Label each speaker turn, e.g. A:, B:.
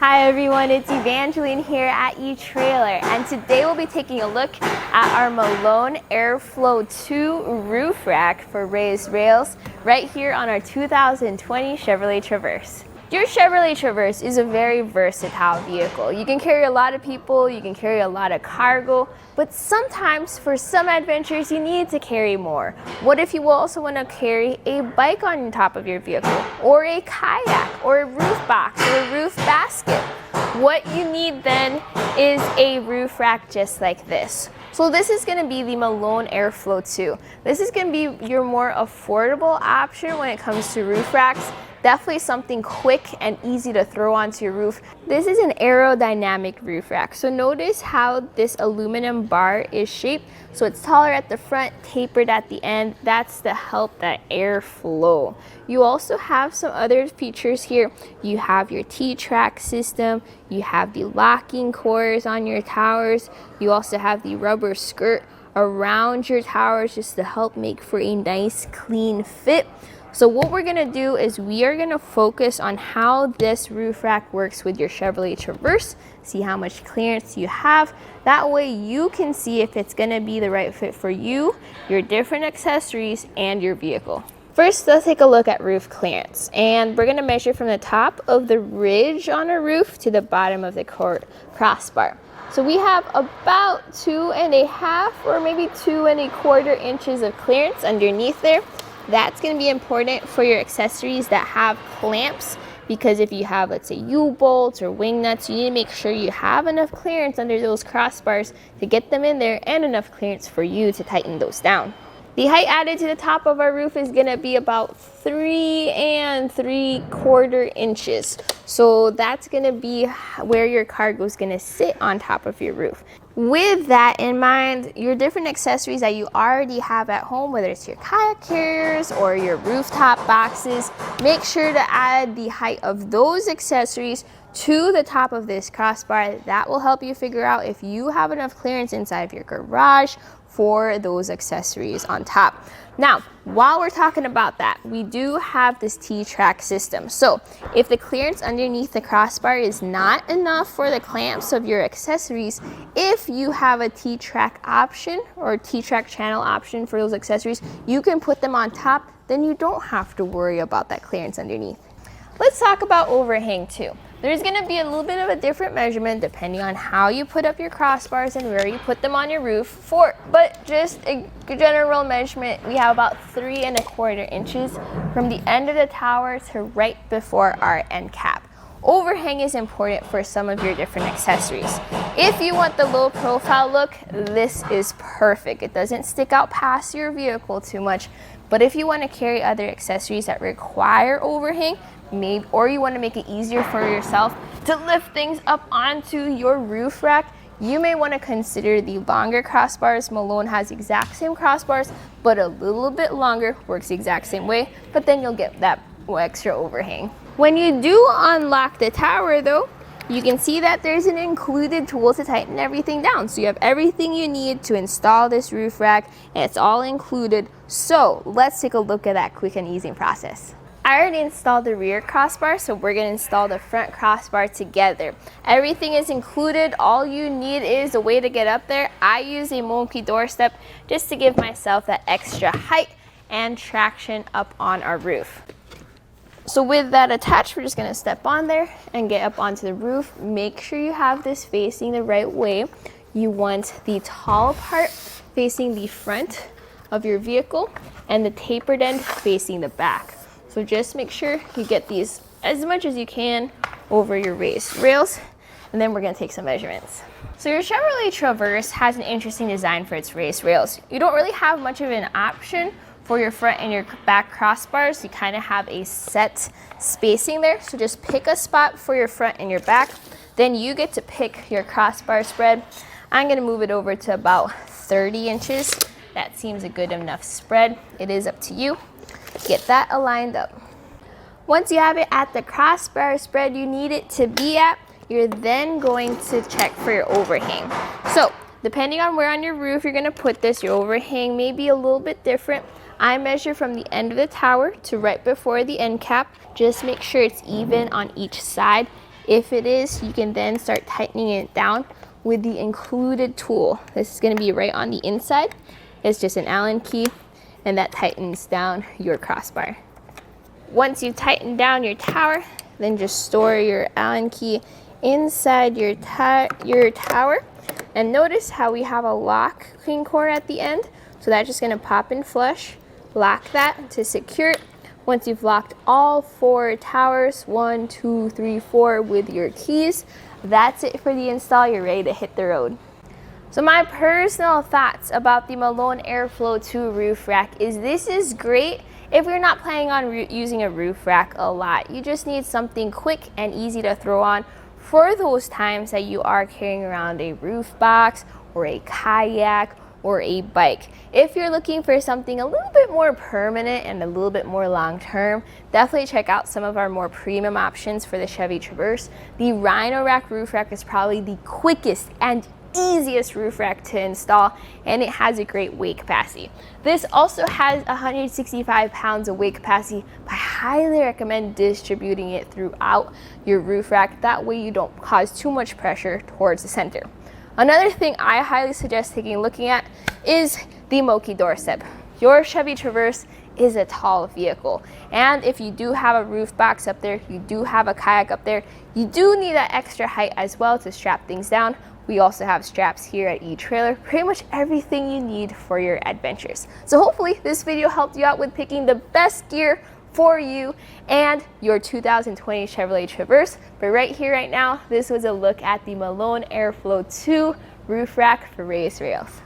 A: Hi everyone, it's Evangeline here at etrailer, and today we'll be taking a look at our Malone AirFlow2 Roof Rack for raised rails right here on our 2020 Chevrolet Traverse. Your Chevrolet Traverse is a very versatile vehicle. You can carry a lot of people, you can carry a lot of cargo, but sometimes for some adventures you need to carry more. What if you also want to carry a bike on top of your vehicle, or a kayak, or a roof box, or a roof basket? What you need then is a roof rack just like this. So this is going to be the Malone AirFlow 2. This is going to be your more affordable option when it comes to roof racks. Definitely something quick and easy to throw onto your roof. This is an aerodynamic roof rack. So notice how this aluminum bar is shaped. So it's taller at the front, tapered at the end. That's to help that air flow. You also have some other features here. You have your T-track system. You have the locking cores on your towers. You also have the rubber skirt around your towers just to help make for a nice clean fit. So what we're gonna do is we are gonna focus on how this roof rack works with your Chevrolet Traverse, see how much clearance you have. That way you can see if it's gonna be the right fit for you, your different accessories, and your vehicle. First, let's take a look at roof clearance. And we're gonna measure from the top of the ridge on a roof to the bottom of the crossbar. So we have about 2.5 or maybe 2.25 inches of clearance underneath there. That's going to be important for your accessories that have clamps, because if you have, let's say, U-bolts or wing nuts, you need to make sure you have enough clearance under those crossbars to get them in there and enough clearance for you to tighten those down. The height added to the top of our roof is going to be about 3.75 inches. So that's going to be where your cargo is going to sit on top of your roof. With that in mind, your different accessories that you already have at home, whether it's your kayak carriers or your rooftop boxes, make sure to add the height of those accessories to the top of this crossbar. That will help you figure out if you have enough clearance inside of your garage for those accessories on top. Now, while we're talking about that, we do have this T-track system. So if the clearance underneath the crossbar is not enough for the clamps of your accessories, if you have a T-track option or T-track channel option for those accessories, you can put them on top. Then you don't have to worry about that clearance underneath. Let's talk about overhang too. There's going to be a little bit of a different measurement depending on how you put up your crossbars and where you put them on your roof. But just a general measurement, we have about 3.25 inches from the end of the tower to right before our end cap. Overhang is important for some of your different accessories. If you want the low profile look, this is perfect. It doesn't stick out past your vehicle too much. But if you want to carry other accessories that require overhang, or you want to make it easier for yourself to lift things up onto your roof rack, you may want to consider the longer crossbars. Malone has the exact same crossbars, but a little bit longer, works the exact same way, but then you'll get that extra overhang. When you do unlock the tower though, you can see that there's an included tool to tighten everything down. So you have everything you need to install this roof rack, and it's all included. So let's take a look at that quick and easy process. I already installed the rear crossbar, so we're going to install the front crossbar together. Everything is included. All you need is a way to get up there. I use a Malone Doorstep just to give myself that extra height and traction up on our roof. So with that attached, we're just going to step on there and get up onto the roof. Make sure you have this facing the right way. You want the tall part facing the front of your vehicle and the tapered end facing the back. So just make sure you get these as much as you can over your raised rails, and then we're going to take some measurements. So your Chevrolet Traverse has an interesting design for its raised rails. You don't really have much of an option for your front and your back crossbars. You kind of have a set spacing there. So just pick a spot for your front and your back. Then you get to pick your crossbar spread. I'm going to move it over to about 30 inches. That seems a good enough spread. It is up to you. Get that aligned up. Once you have it at the crossbar spread you need it to be at, you're then going to check for your overhang. So depending on where on your roof you're going to put this, your overhang may be a little bit different. I measure from the end of the tower to right before the end cap. Just make sure it's even on each side. If it is, you can then start tightening it down with the included tool. This is going to be right on the inside. It's just an Allen key, and that tightens down your crossbar. Once you've tightened down your tower, then just store your Allen key inside your tower. And notice how we have a locking cord at the end. So that's just going to pop in flush. Lock that to secure it. Once you've locked all 4 towers, 1, 2, 3, 4 with your keys, that's it for the install. You're ready to hit the road. So my personal thoughts about the Malone AirFlow2 Roof Rack is this is great if you're not planning on using a roof rack a lot. You just need something quick and easy to throw on for those times that you are carrying around a roof box or a kayak or a bike. If you're looking for something a little bit more permanent and a little bit more long-term, definitely check out some of our more premium options for the Chevy Traverse. The Rhino Rack Roof Rack is probably the quickest and easiest roof rack to install, and it has a great weight capacity. This also has 165 pounds of weight capacity, but I highly recommend distributing it throughout your roof rack. That way you don't cause too much pressure towards the center. Another thing I highly suggest looking at is the Moki Doorstep. Your Chevy Traverse is a tall vehicle, and if you do have a roof box up there, you do have a kayak up there, you do need that extra height as well to strap things down. We also have straps here at eTrailer, pretty much everything you need for your adventures. So hopefully this video helped you out with picking the best gear for you and your 2020 Chevrolet Traverse. But right here, right now, this was a look at the Malone AirFlow2 Roof Rack for Race Rails.